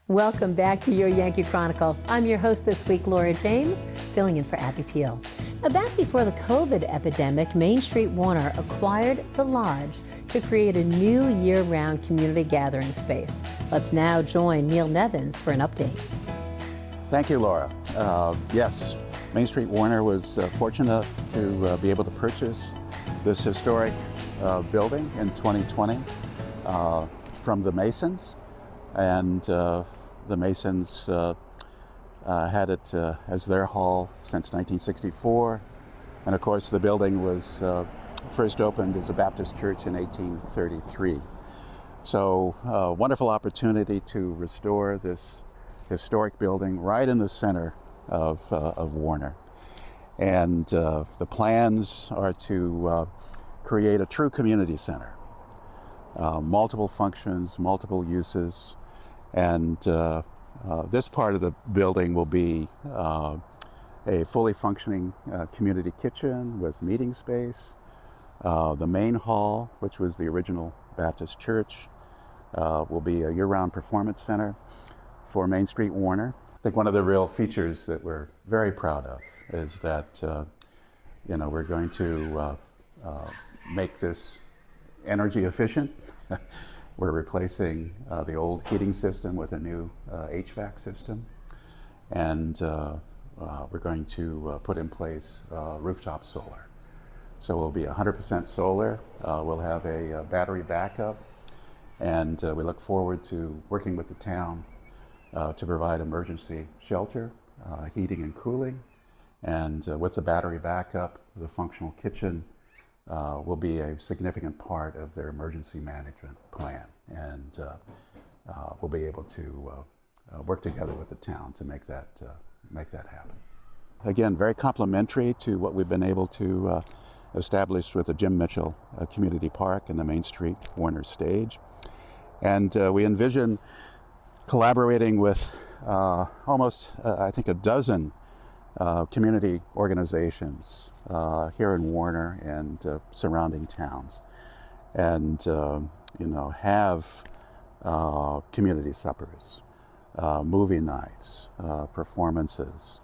Welcome back to your Yankee Chronicle. I'm your host this week, Laura James, filling in for Abby Peel. Now, back before the COVID epidemic, MainStreet Warner acquired the Lodge to create a new year-round community gathering space. Let's now join Neil Nevins for an update. Thank you, Laura. Yes, MainStreet Warner was fortunate to be able to purchase this historic building in 2020 from the Masons. And the Masons had it as their hall since 1964. And of course, the building was first opened as a Baptist church in 1833. So wonderful opportunity to restore this historic building right in the center of Warner. And the plans are to create a true community center. Multiple functions, multiple uses, and this part of the building will be a fully functioning community kitchen with meeting space. The main hall, which was the original Baptist church, will be a year-round performance center for MainStreet Warner. I think one of the real features that we're very proud of is that we're going to make this energy efficient. We're replacing the old heating system with a new HVAC system, and we're going to put in place rooftop solar. So we'll be 100% solar. We'll have a battery backup, and we look forward to working with the town to provide emergency shelter, heating and cooling, and with the battery backup, the functional kitchen will be a significant part of their emergency management plan, and we'll be able to work together with the town to make that happen. Again, very complementary to what we've been able to establish with the Jim Mitchell Community Park and the MainStreet Warner stage, and we envision collaborating with almost I think a dozen community organizations here in Warner and surrounding towns, and have community suppers, movie nights, performances.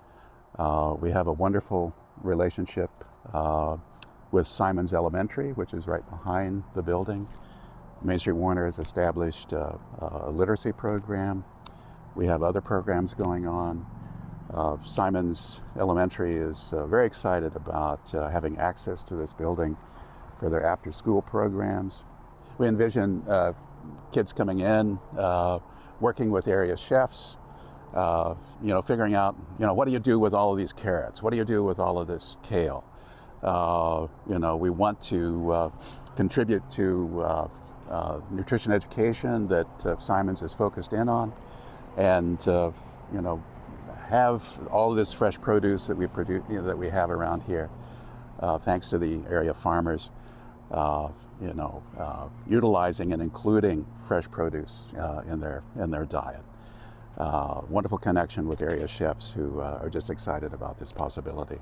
We have a wonderful relationship with Simons Elementary, which is right behind the building. MainStreet Warner has established a literacy program. We have other programs going on. Simons Elementary is very excited about having access to this building for their after-school programs. We envision kids coming in, working with area chefs, figuring out, what do you do with all of these carrots? What do you do with all of this kale? We want to contribute to nutrition education that Simons is focused in on, and have all of this fresh produce that we produce, that we have around here, thanks to the area farmers, utilizing and including fresh produce in their diet. Wonderful connection with area chefs who are just excited about this possibility,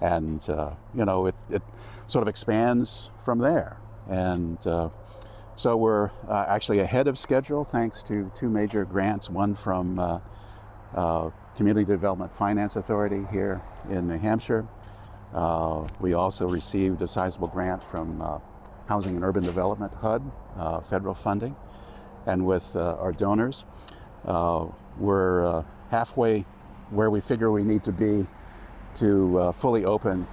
and it sort of expands from there. And so we're actually ahead of schedule thanks to two major grants, one from Community Development Finance Authority here in New Hampshire. We also received a sizable grant from Housing and Urban Development, HUD, federal funding. And with our donors, we're halfway where we figure we need to be to fully open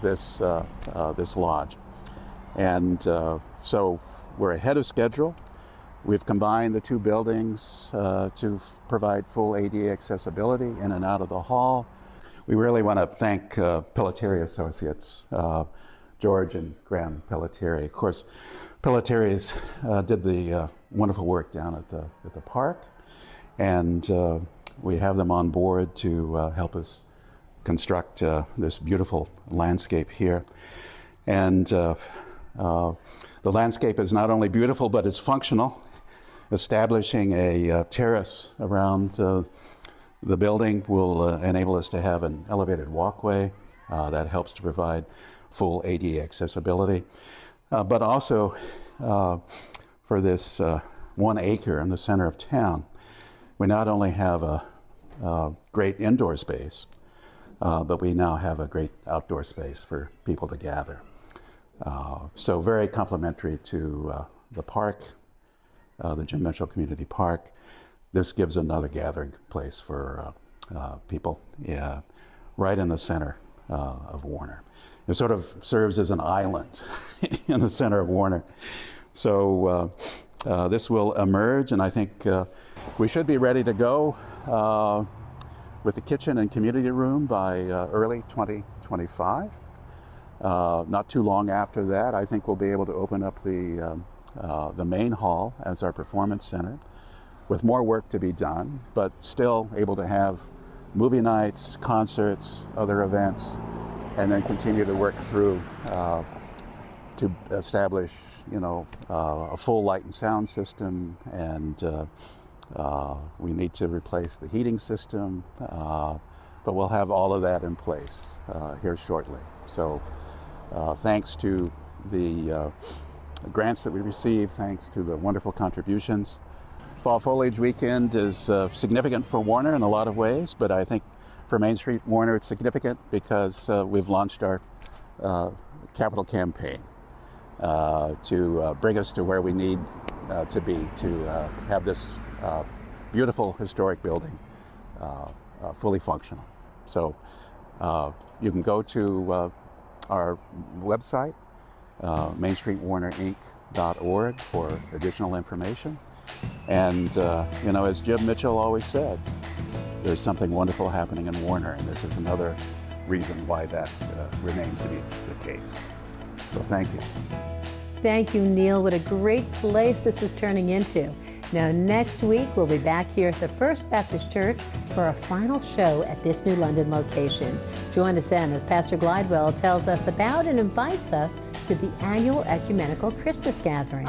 this lodge. And so we're ahead of schedule. We've combined the two buildings to provide full ADA accessibility in and out of the hall. We really want to thank Pelletieri Associates, George and Graham Pelletieri. Of course, Pelletieris did the wonderful work down at the park, and we have them on board to help us construct this beautiful landscape here. And the landscape is not only beautiful, but it's functional. Establishing a terrace around the building will enable us to have an elevated walkway that helps to provide full ADA accessibility. But also for this 1 acre in the center of town, we not only have a great indoor space, but we now have a great outdoor space for people to gather. So very complementary to the park, the Jim Mitchell Community Park. This gives another gathering place for people, right in the center of Warner. It sort of serves as an island in the center of Warner. So this will emerge, and I think we should be ready to go with the kitchen and community room by early 2025. Not too long after that, I think we'll be able to open up the main hall as our performance center, with more work to be done, but still able to have movie nights, concerts, other events, and then continue to work through to establish, a full light and sound system, and we need to replace the heating system, but we'll have all of that in place here shortly. So thanks to the grants that we received, thanks to the wonderful contributions. Fall Foliage Weekend is significant for Warner in a lot of ways, but I think for MainStreet Warner it's significant because we've launched our capital campaign to bring us to where we need to be to have this beautiful historic building fully functional. So you can go to our website, MainStreetWarnerInc.org, for additional information. And, as Jim Mitchell always said, there's something wonderful happening in Warner, and this is another reason why that remains to be the case. So thank you. Thank you, Neil. What a great place this is turning into. Now, next week, we'll be back here at the First Baptist Church for our final show at this new London location. Join us then as Pastor Glidewell tells us about and invites us to the annual Ecumenical Christmas Gathering.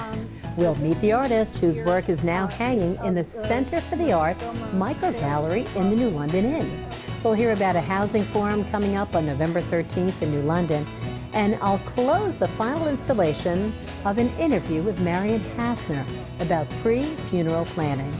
We'll meet the artist whose work is now hanging in the Center for the Arts Micro Gallery in the New London Inn. We'll hear about a housing forum coming up on November 13th in New London. And I'll close the final installation of an interview with Marion Hafner about pre-funeral planning.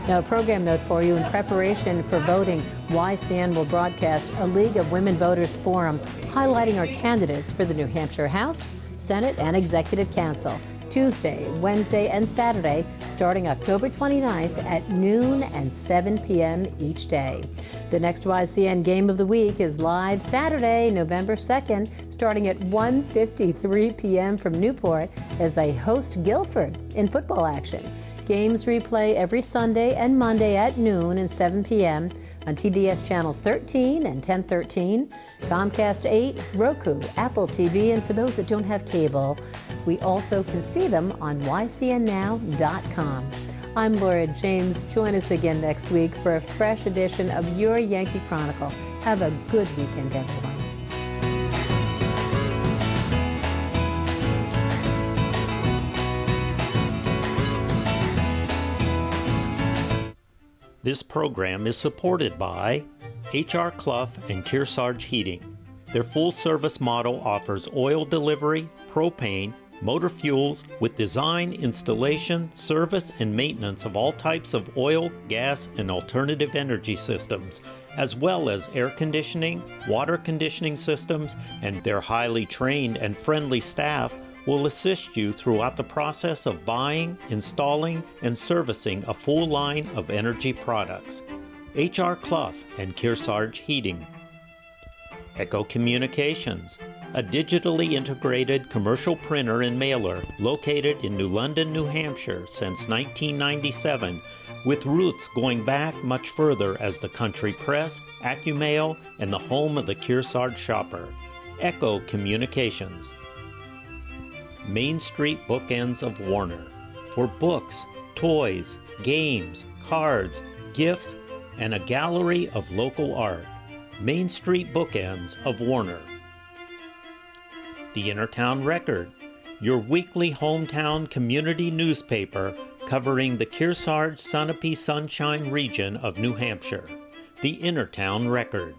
Now, a program note for you: in preparation for voting, YCN will broadcast a League of Women Voters Forum highlighting our candidates for the New Hampshire House, Senate, and Executive Council, Tuesday, Wednesday, and Saturday, starting October 29th at noon and 7 p.m. each day. The next YCN Game of the Week is live Saturday, November 2nd, starting at 1:53 p.m. from Newport as they host Guilford in football action. Games replay every Sunday and Monday at noon and 7 p.m. on TDS channels 13 and 1013, Comcast 8, Roku, Apple TV, and for those that don't have cable, we also can see them on ycnnow.com. I'm Laura James. Join us again next week for a fresh edition of Your Yankee Chronicle. Have a good weekend, everyone. This program is supported by H.R. Clough and Kearsarge Heating. Their full-service model offers oil delivery, propane, motor fuels with design, installation, service, and maintenance of all types of oil, gas, and alternative energy systems, as well as air conditioning, water conditioning systems, and their highly trained and friendly staff will assist you throughout the process of buying, installing, and servicing a full line of energy products. H.R. Clough and Kearsarge Heating. Echo Communications, a digitally integrated commercial printer and mailer located in New London, New Hampshire since 1997, with roots going back much further as the country press, AccuMail, and the home of the Kearsarge shopper. Echo Communications. MainStreet Bookends of Warner, for books, toys, games, cards, gifts, and a gallery of local art. MainStreet Bookends of Warner. The Innertown Record, your weekly hometown community newspaper covering the Kearsarge Sunapee Sunshine region of New Hampshire. The Innertown Record.